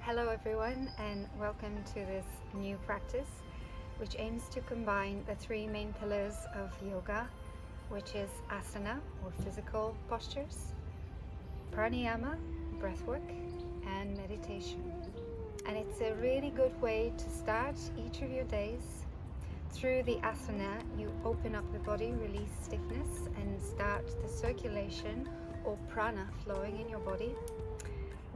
Hello everyone, and welcome to this new practice which aims to combine the three main pillars of yoga, which is asana or physical postures, pranayama, breathwork, and meditation. And it's a really good way to start each of your days. Through the asana, you open up the body, release stiffness, and start the circulation or prana flowing in your body.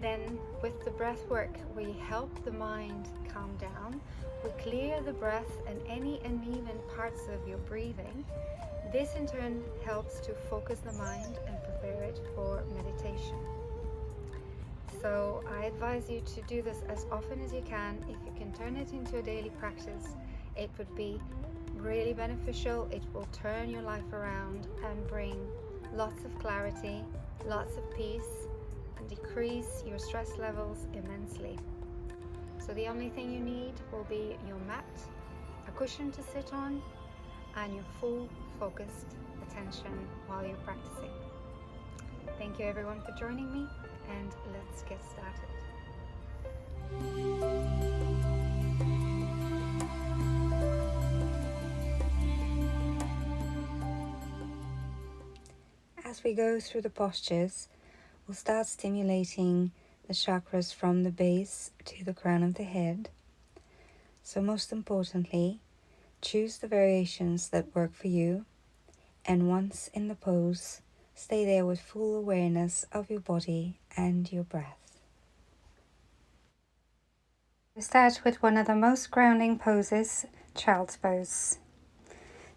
Then with the breath work, we help the mind calm down. We clear the breath and any uneven parts of your breathing. This in turn helps to focus the mind and prepare it for meditation. So I advise you to do this as often as you can. If you can turn it into a daily practice, it would be really beneficial. It will turn your life around and bring lots of clarity, lots of peace, and decrease your stress levels immensely. So the only thing you need will be your mat, a cushion to sit on, and your full focused attention while you're practicing. Thank you everyone for joining me, and let's get started. As we go through the postures, we'll start stimulating the chakras from the base to the crown of the head. So most importantly, choose the variations that work for you, and once in the pose, stay there with full awareness of your body and your breath. We start with one of the most grounding poses, child's pose.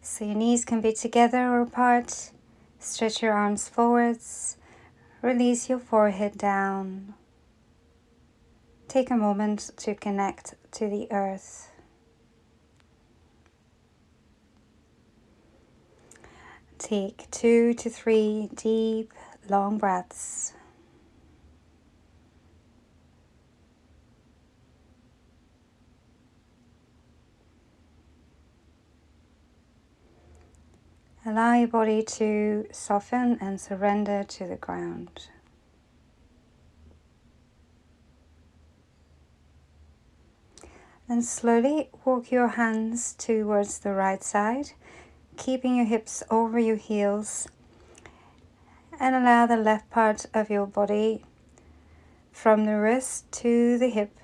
So your knees can be together or apart. Stretch your arms forwards. Release your forehead down. Take a moment to connect to the earth. Take 2 to 3 deep, long breaths. Allow your body to soften and surrender to the ground. Then slowly walk your hands towards the right side, keeping your hips over your heels, and allow the left part of your body from the wrist to the hip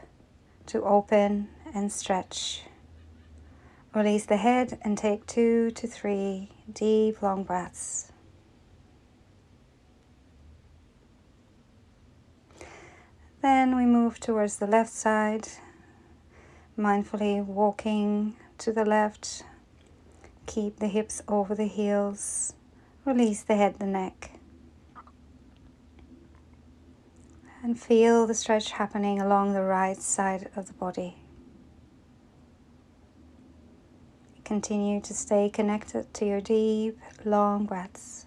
to open and stretch. Release the head and take 2 to 3 deep, long breaths. Then we move towards the left side, mindfully walking to the left. Keep the hips over the heels. Release the head, the neck. And feel the stretch happening along the right side of the body. Continue to stay connected to your deep, long breaths.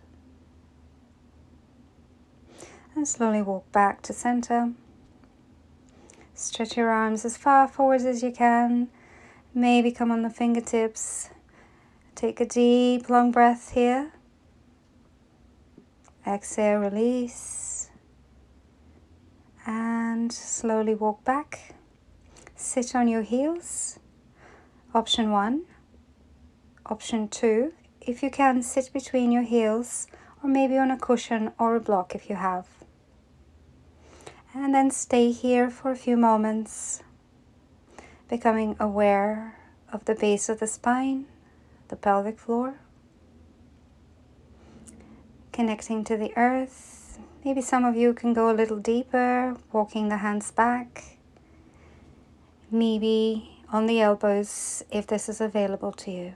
And slowly walk back to center. Stretch your arms as far forward as you can. Maybe come on the fingertips. Take a deep, long breath here. Exhale, release. And slowly walk back. Sit on your heels. Option 1. Option 2, if you can, sit between your heels or maybe on a cushion or a block if you have. And then stay here for a few moments, becoming aware of the base of the spine, the pelvic floor, connecting to the earth. Maybe some of you can go a little deeper, walking the hands back, maybe on the elbows if this is available to you.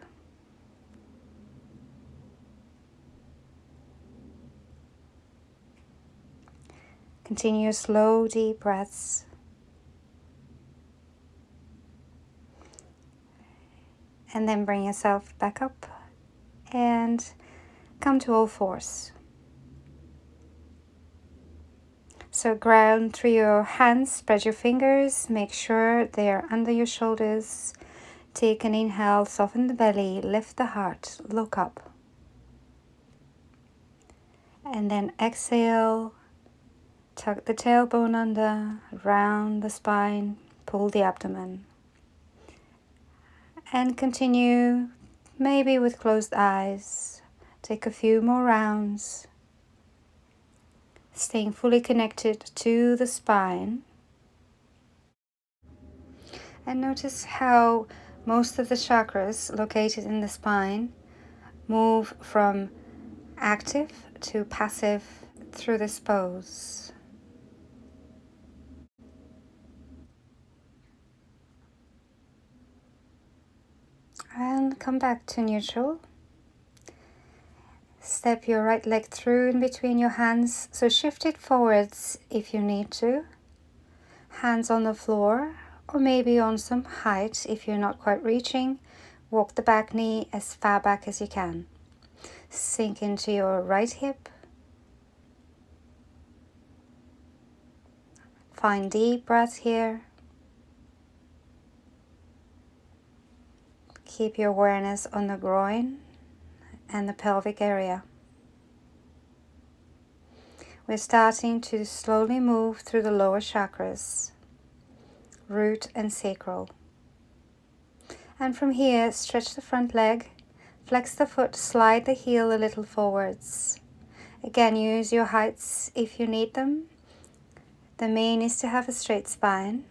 Continue slow, deep breaths. And then bring yourself back up and come to all fours. So ground through your hands, spread your fingers, make sure they are under your shoulders. Take an inhale, soften the belly, lift the heart, look up. And then exhale. Tuck the tailbone under, round the spine, pull the abdomen. And continue, maybe with closed eyes. Take a few more rounds, staying fully connected to the spine. And notice how most of the chakras located in the spine move from active to passive through this pose. And come back to neutral. Step your right leg through in between your hands, so shift it forwards if you need to. Hands on the floor, or maybe on some height if you're not quite reaching. Walk the back knee as far back as you can. Sink into your right hip. Find deep breaths here. Keep your awareness on the groin and the pelvic area. We're starting to slowly move through the lower chakras, root and sacral. And from here, stretch the front leg, flex the foot, slide the heel a little forwards. Again, use your heights if you need them. The main is to have a straight spine.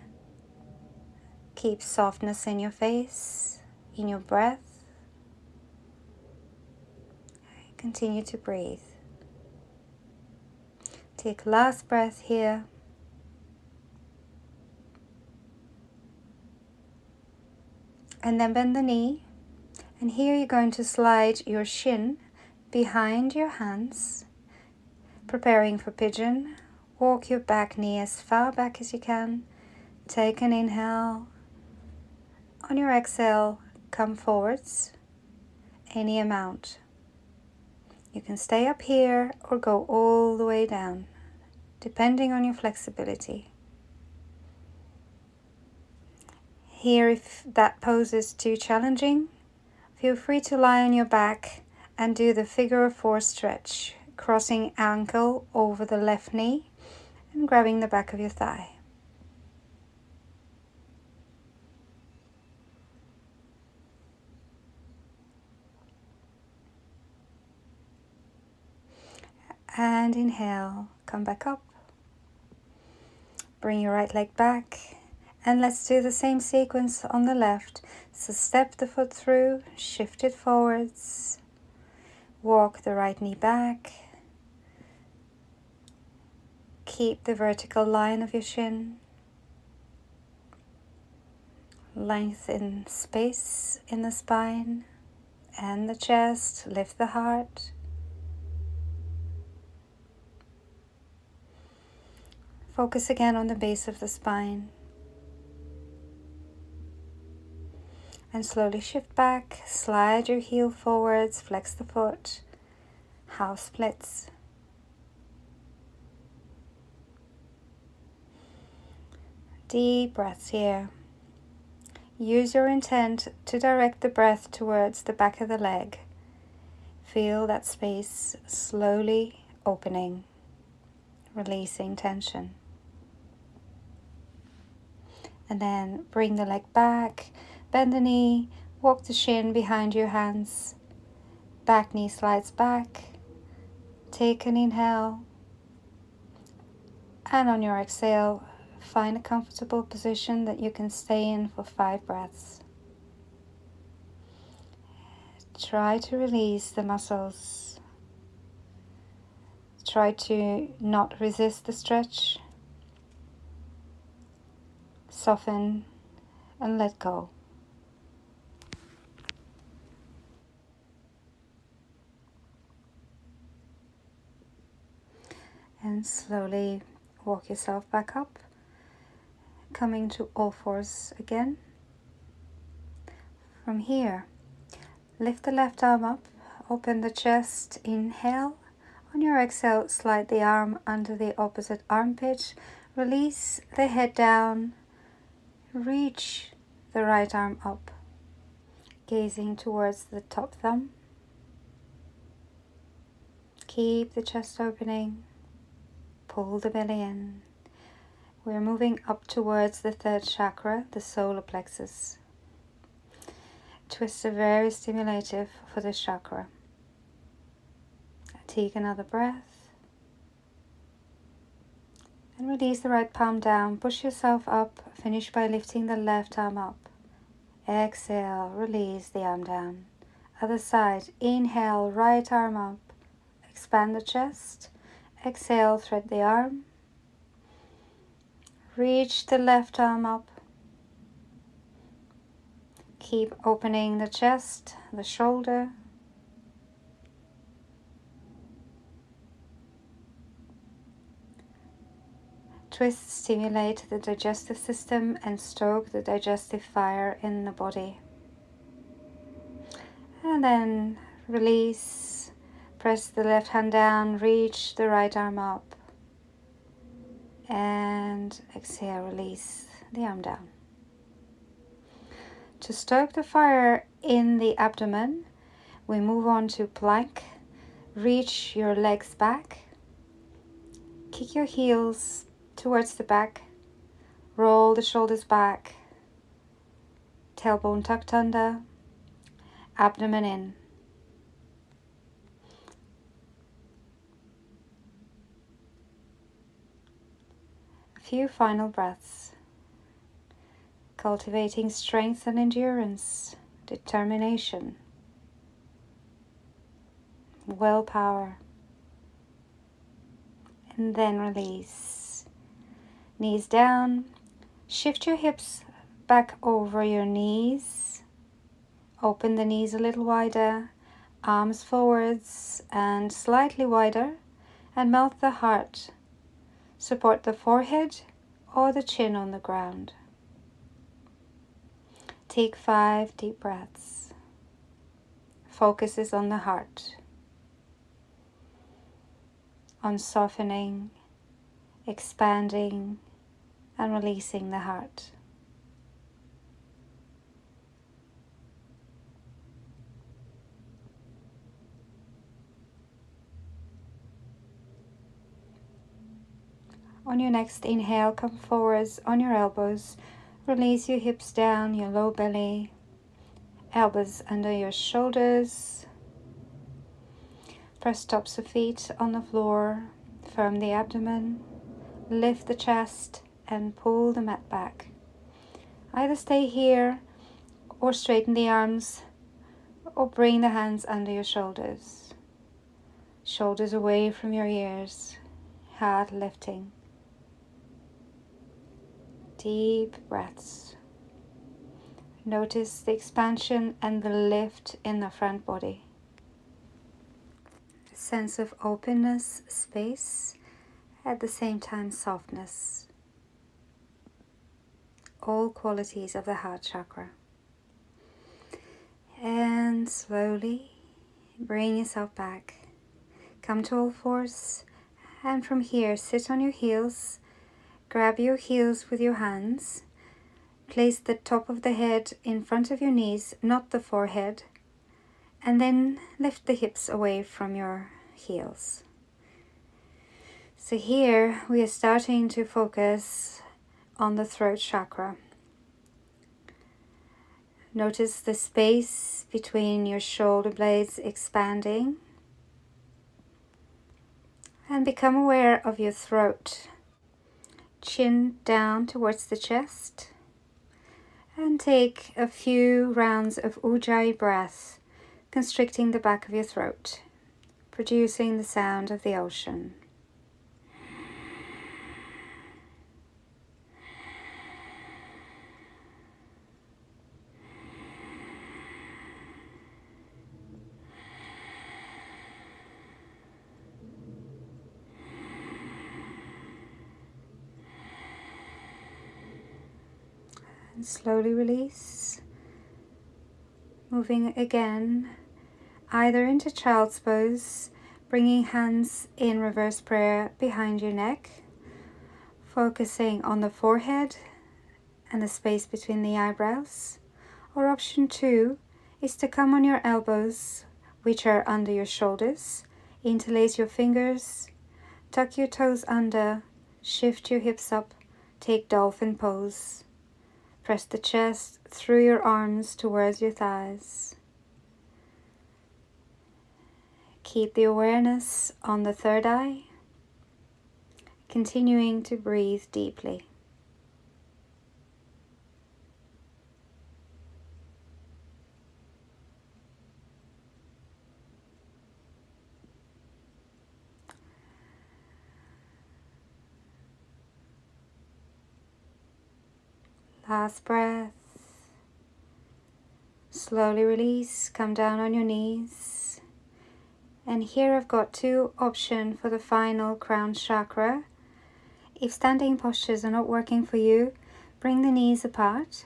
Keep softness in your face, in your breath. Continue to breathe. Take last breath here. And then bend the knee. And here you're going to slide your shin behind your hands, preparing for pigeon. Walk your back knee as far back as you can. Take an inhale. On your exhale, come forwards, any amount. You can stay up here or go all the way down, depending on your flexibility. Here, if that pose is too challenging, feel free to lie on your back and do the figure of four stretch, crossing ankle over the left knee and grabbing the back of your thigh. And inhale, come back up. Bring your right leg back. And let's do the same sequence on the left. So step the foot through, shift it forwards. Walk the right knee back. Keep the vertical line of your shin. Lengthen space in the spine and the chest. Lift the heart. Focus again on the base of the spine. And slowly shift back, slide your heel forwards, flex the foot, half splits. Deep breaths here. Use your intent to direct the breath towards the back of the leg. Feel that space slowly opening, releasing tension. And then bring the leg back, bend the knee, walk the shin behind your hands. Back knee slides back. Take an inhale. And on your exhale, find a comfortable position that you can stay in for 5 breaths. Try to release the muscles. Try to not resist the stretch. Soften and let go. And slowly walk yourself back up, coming to all fours again. From here, lift the left arm up, open the chest, inhale. On your exhale, slide the arm under the opposite armpit, release the head down. Reach the right arm up, gazing towards the top thumb. Keep the chest opening. pull the belly in. We're moving up towards the third chakra, the solar plexus. Twists are very stimulative for this chakra. Take another breath. And release the right palm down. Push yourself up. Finish by lifting the left arm up. Exhale, release the arm down. Other side, inhale, right arm up. Expand the chest. Exhale, thread the arm. Reach the left arm up. Keep opening the chest, the shoulder. Twists stimulate the digestive system and stoke the digestive fire in the body. And then release. Press the left hand down, reach the right arm up. And exhale, release the arm down. To stoke the fire in the abdomen, we move on to plank. Reach your legs back. Kick your heels towards the back. Roll the shoulders back. Tailbone tucked under. Abdomen in. A few final breaths. Cultivating strength and endurance, determination, willpower. And then release. Knees down. Shift your hips back over your knees. Open the knees a little wider. Arms forwards and slightly wider. And melt the heart. Support the forehead or the chin on the ground. Take 5 deep breaths. Focus is on the heart. On softening, expanding, and releasing the heart. On your next inhale, come forwards on your elbows. Release your hips down, your low belly, elbows under your shoulders. Press tops of feet on the floor, firm the abdomen, lift the chest and pull the mat back. Either stay here or straighten the arms or bring the hands under your shoulders. Shoulders away from your ears, heart lifting. Deep breaths. Notice the expansion and the lift in the front body. A sense of openness, space, at the same time softness. All qualities of the heart chakra. And slowly bring yourself back. Come to all fours, and from here sit on your heels. Grab your heels with your hands. Place the top of the head in front of your knees, not the forehead. And then lift the hips away from your heels. So here we are starting to focus on the throat chakra. Notice the space between your shoulder blades expanding. And become aware of your throat. Chin down towards the chest. And take a few rounds of Ujjayi breath, constricting the back of your throat, producing the sound of the ocean. And slowly release, moving again, either into child's pose, bringing hands in reverse prayer behind your neck, focusing on the forehead and the space between the eyebrows. Or option 2 is to come on your elbows, which are under your shoulders, interlace your fingers, Tuck your toes under, shift your hips up, take dolphin pose. Press the chest through your arms towards your thighs. Keep the awareness on the third eye, continuing to breathe deeply. Last breath. Slowly release, come down on your knees. And here I've got two options for the final crown chakra. If standing postures are not working for you, bring the knees apart.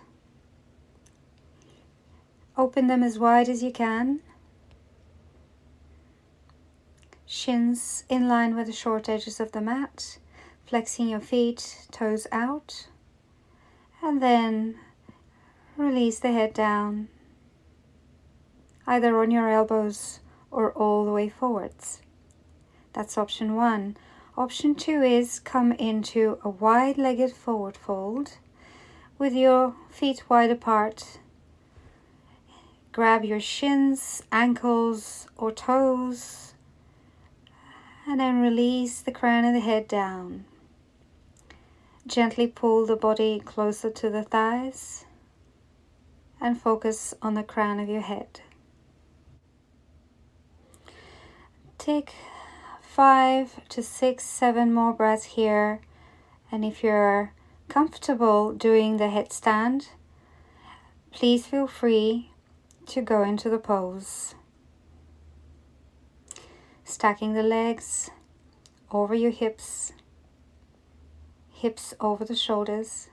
Open them as wide as you can. Shins in line with the short edges of the mat. Flexing your feet, toes out. And then release the head down, either on your elbows or all the way forwards. That's option one. Option two is come into a wide-legged forward fold with your feet wide apart. Grab your shins, ankles or toes and then release the crown of the head down. Gently pull the body closer to the thighs and focus on the crown of your head. Take 5 to 6, 7 more breaths here, and if you're comfortable doing the headstand, please feel free to go into the pose. Stacking the legs over your hips, hips over the shoulders,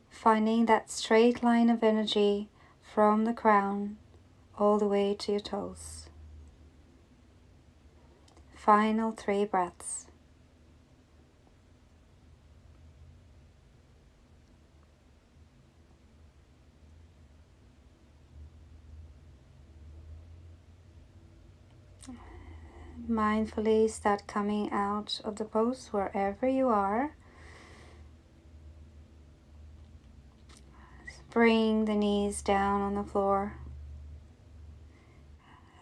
finding that straight line of energy from the crown all the way to your toes. Final 3 breaths. Mindfully start coming out of the pose wherever you are. Bring the knees down on the floor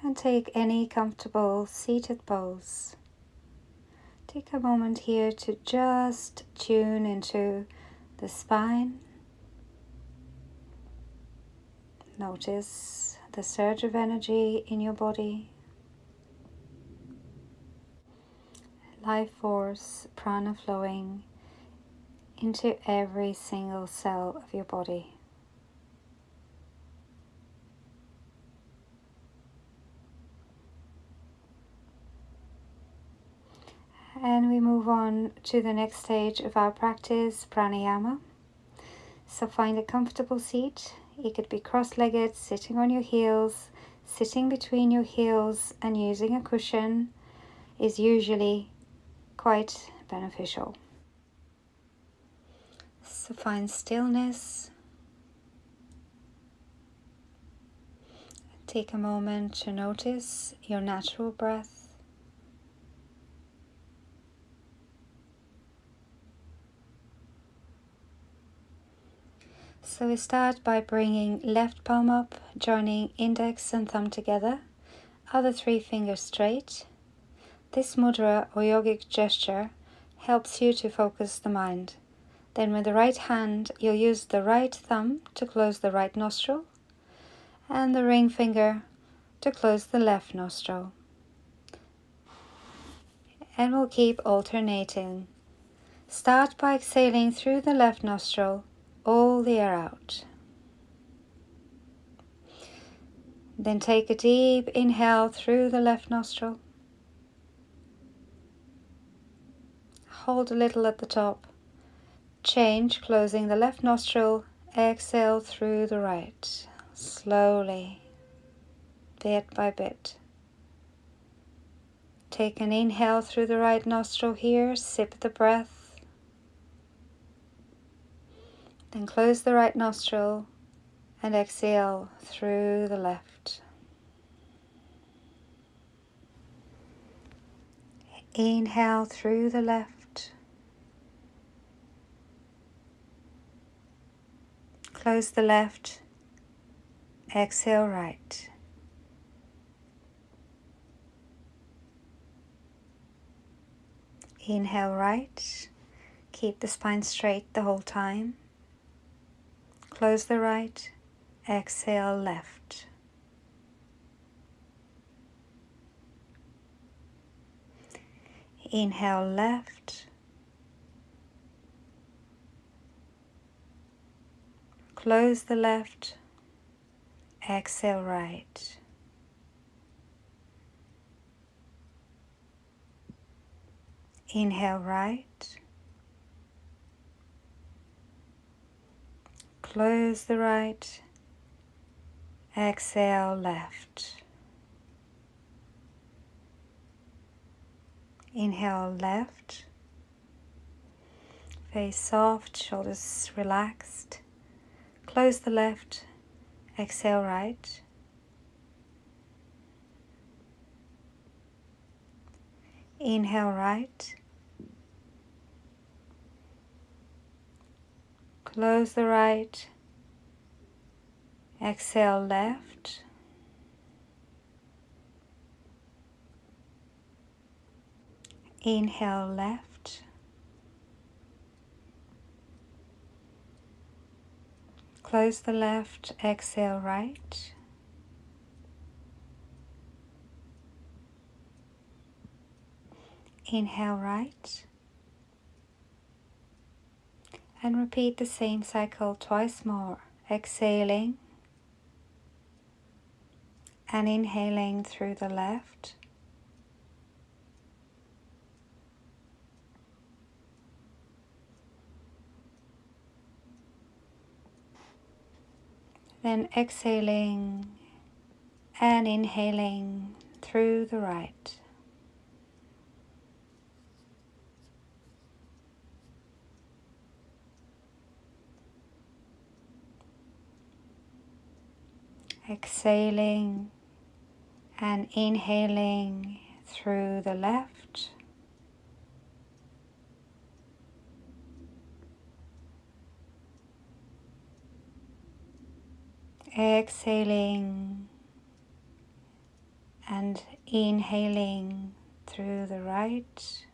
and take any comfortable seated pose. Take a moment here to just tune into the spine. Notice the surge of energy in your body. Life force, prana flowing into every single cell of your body. And we move on to the next stage of our practice, pranayama. So find a comfortable seat. It could be cross-legged, sitting on your heels, sitting between your heels and using a cushion is usually quite beneficial. So find stillness. Take a moment to notice your natural breath. So we start by bringing left palm up, joining index and thumb together, other 3 fingers straight. This mudra or yogic gesture helps you to focus the mind. Then with the right hand, you'll use the right thumb to close the right nostril and the ring finger to close the left nostril. And we'll keep alternating. Start by exhaling through the left nostril, all the air out. Then take a deep inhale through the left nostril. Hold a little at the top. Change, closing the left nostril, exhale through the right. Slowly, bit by bit. Take an inhale through the right nostril here, sip the breath. Then close the right nostril and exhale through the left. Inhale through the left. Close the left. Exhale right. Inhale right. Keep the spine straight the whole time. Close the right. Exhale left. Inhale left. Close the left. Exhale right. Inhale right. Close the right. Exhale left. Inhale left. Face soft, shoulders relaxed. Close the left. Exhale right. Inhale right. Close the right. Exhale left. Inhale left. Close the left. Exhale right. Inhale right. And repeat the same cycle twice more, exhaling and inhaling through the left. Then exhaling and inhaling through the right. Exhaling and inhaling through the left. Exhaling and inhaling through the right.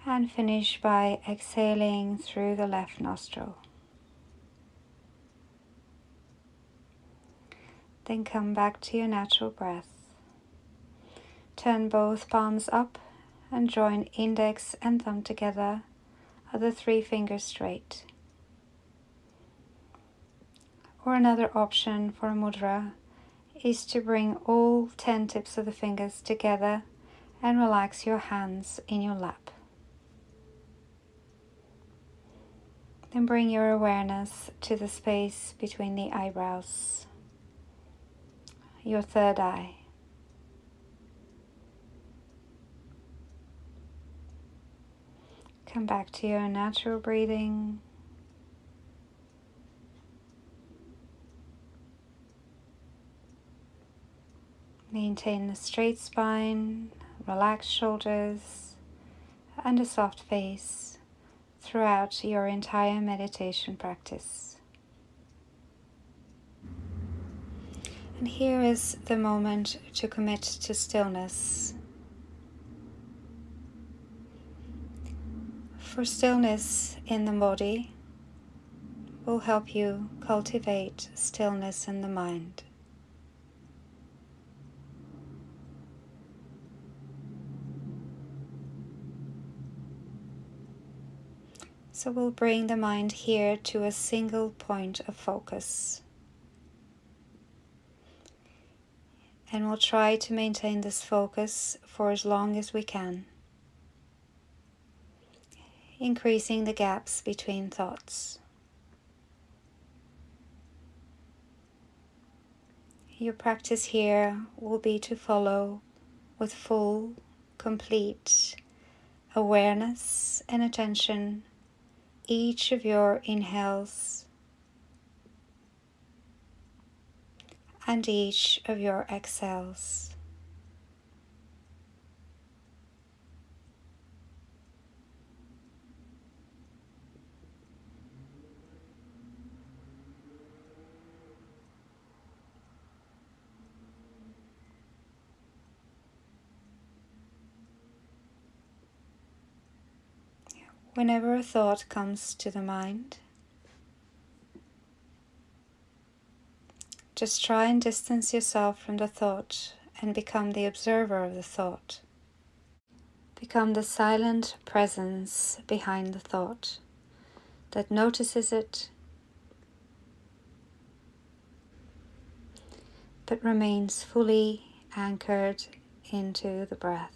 And finish by exhaling through the left nostril. Then come back to your natural breath. Turn both palms up and join index and thumb together, other 3 fingers straight. Or another option for a mudra is to bring all 10 tips of the fingers together and relax your hands in your lap. Then bring your awareness to the space between the eyebrows, your third eye. Come back to your natural breathing. Maintain a straight spine, relaxed shoulders, and a soft face throughout your entire meditation practice. And here is the moment to commit to stillness. For stillness in the body will help you cultivate stillness in the mind. So we'll bring the mind here to a single point of focus. And we'll try to maintain this focus for as long as we can, increasing the gaps between thoughts. Your practice here will be to follow with full, complete awareness and attention each of your inhales and each of your exhales. Whenever a thought comes to the mind, just try and distance yourself from the thought and become the observer of the thought. Become the silent presence behind the thought that notices it but remains fully anchored into the breath.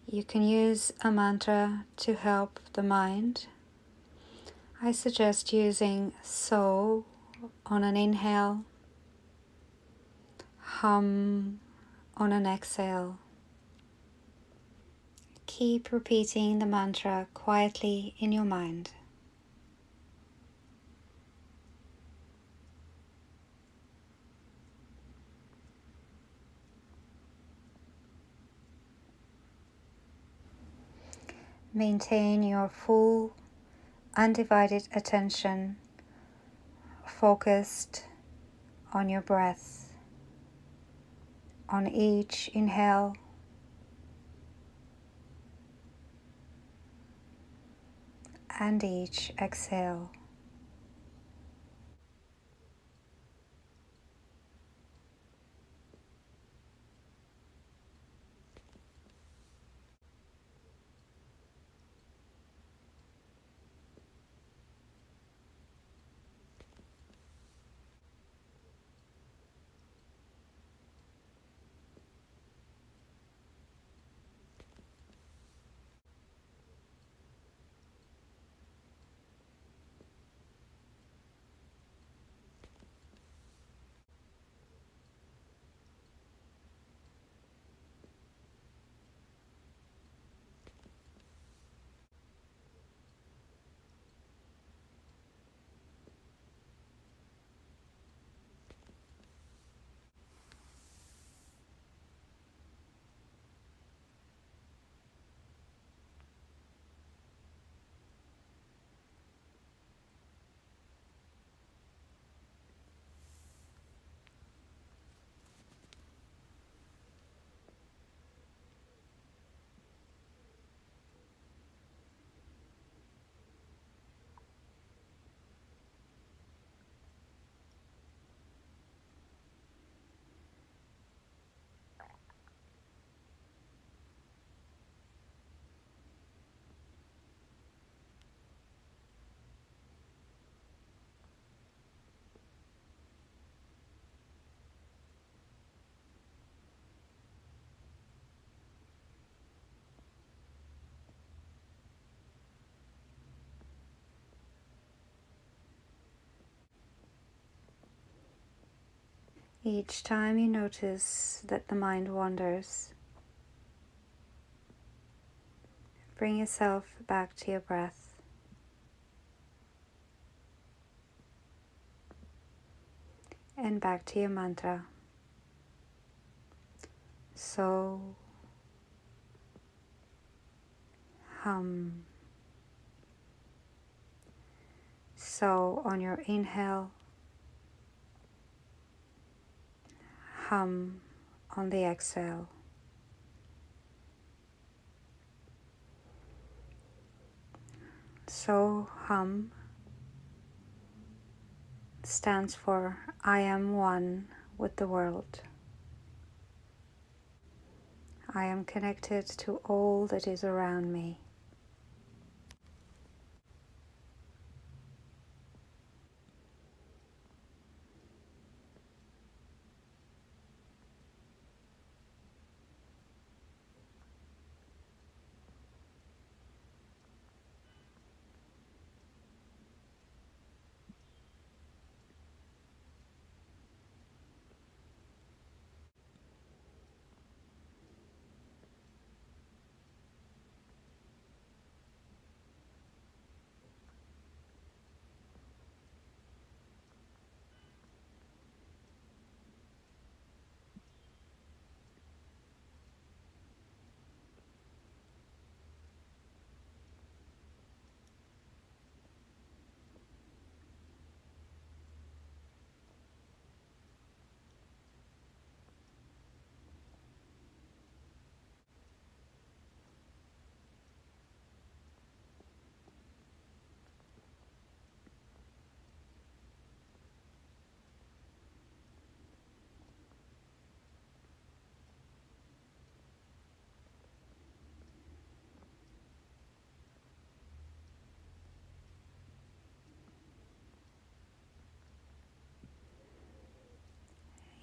You can use a mantra to help the mind. I suggest using so on an inhale, hum on an exhale. Keep repeating the mantra quietly in your mind. Maintain your full, undivided attention focused on your breath, on each inhale and each exhale. Each time you notice that the mind wanders, bring yourself back to your breath. And back to your mantra. So, hum. So on your inhale, hum on the exhale. So hum stands for I am one with the world. I am connected to all that is around me.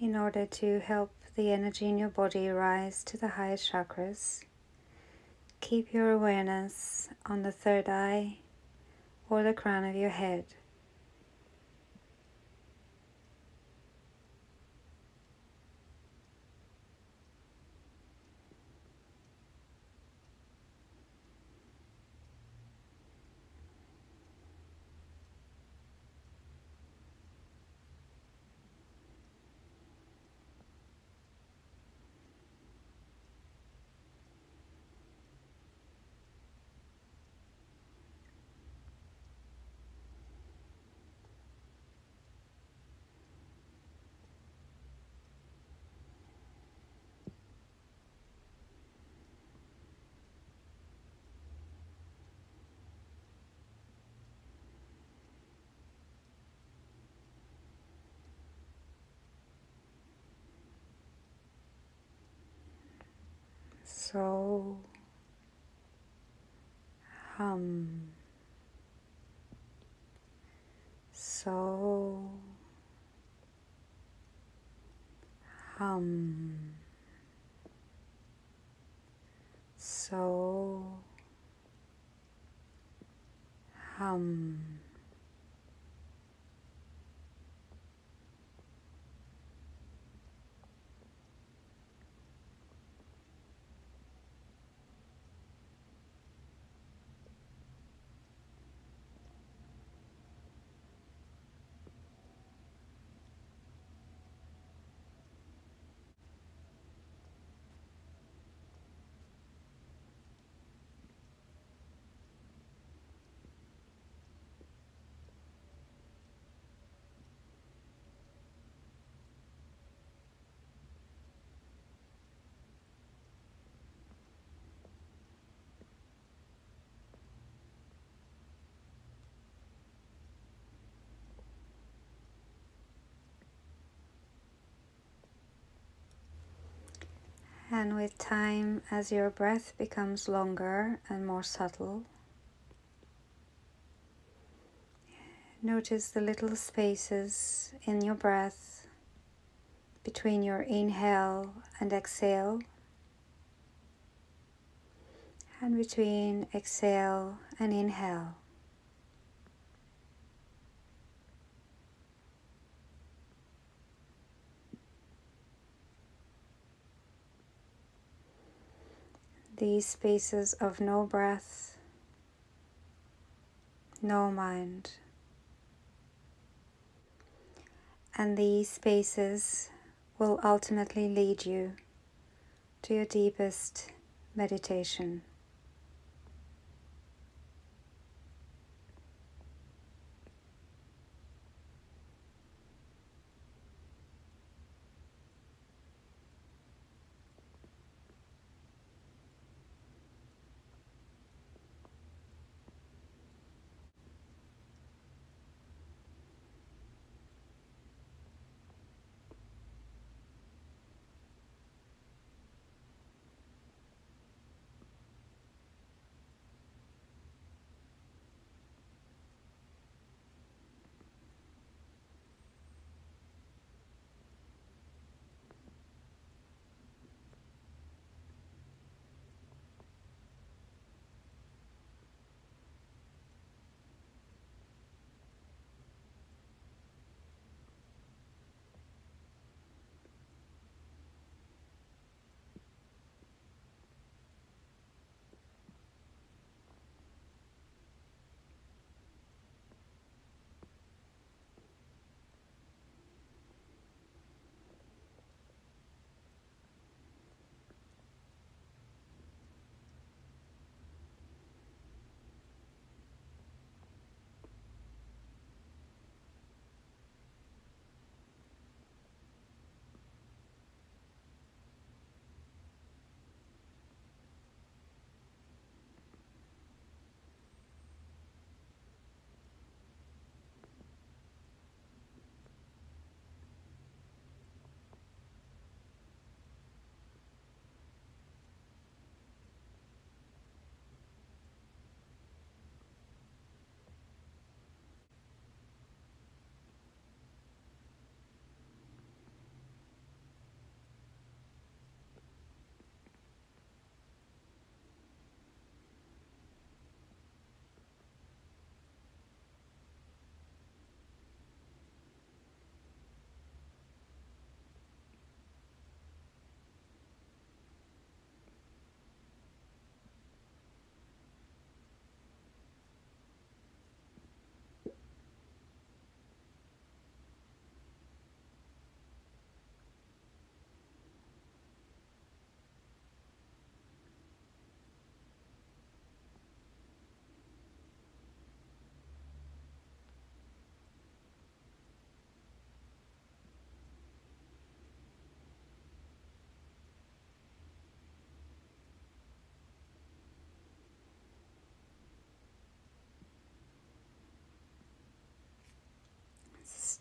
In order to help the energy in your body rise to the highest chakras, keep your awareness on the third eye or the crown of your head. So hum, so hum, so hum. And with time, as your breath becomes longer and more subtle, notice the little spaces in your breath between your inhale and exhale, and between exhale and inhale. These spaces of no breath, no mind. And these spaces will ultimately lead you to your deepest meditation.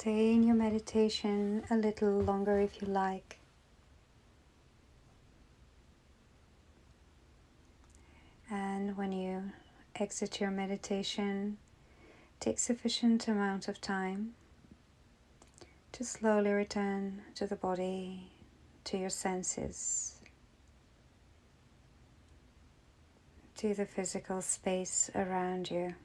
Stay in your meditation a little longer if you like. And when you exit your meditation, take sufficient amount of time to slowly return to the body, to your senses, to the physical space around you.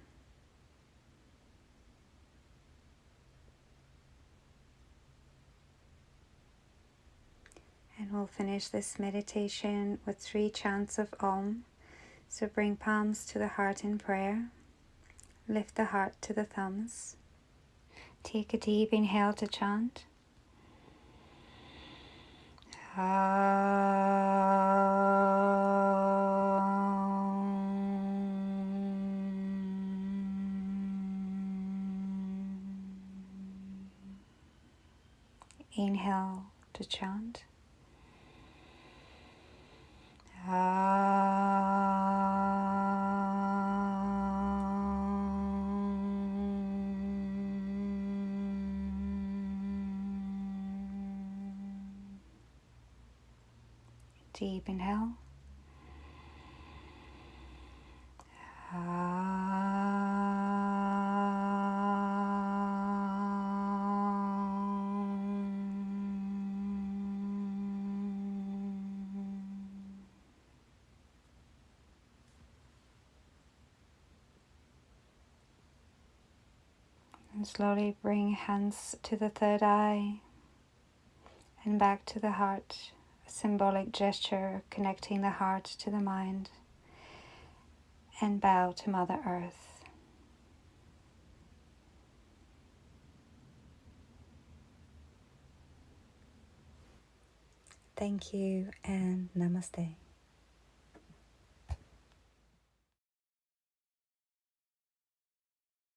And we'll finish this meditation with 3 chants of Om. So bring palms to the heart in prayer. Lift the heart to the thumbs. Take a deep inhale to chant. Inhale to chant. Deep inhale. And slowly bring hands to the third eye and back to the heart. A symbolic gesture connecting the heart to the mind. And bow to Mother Earth. Thank you and namaste.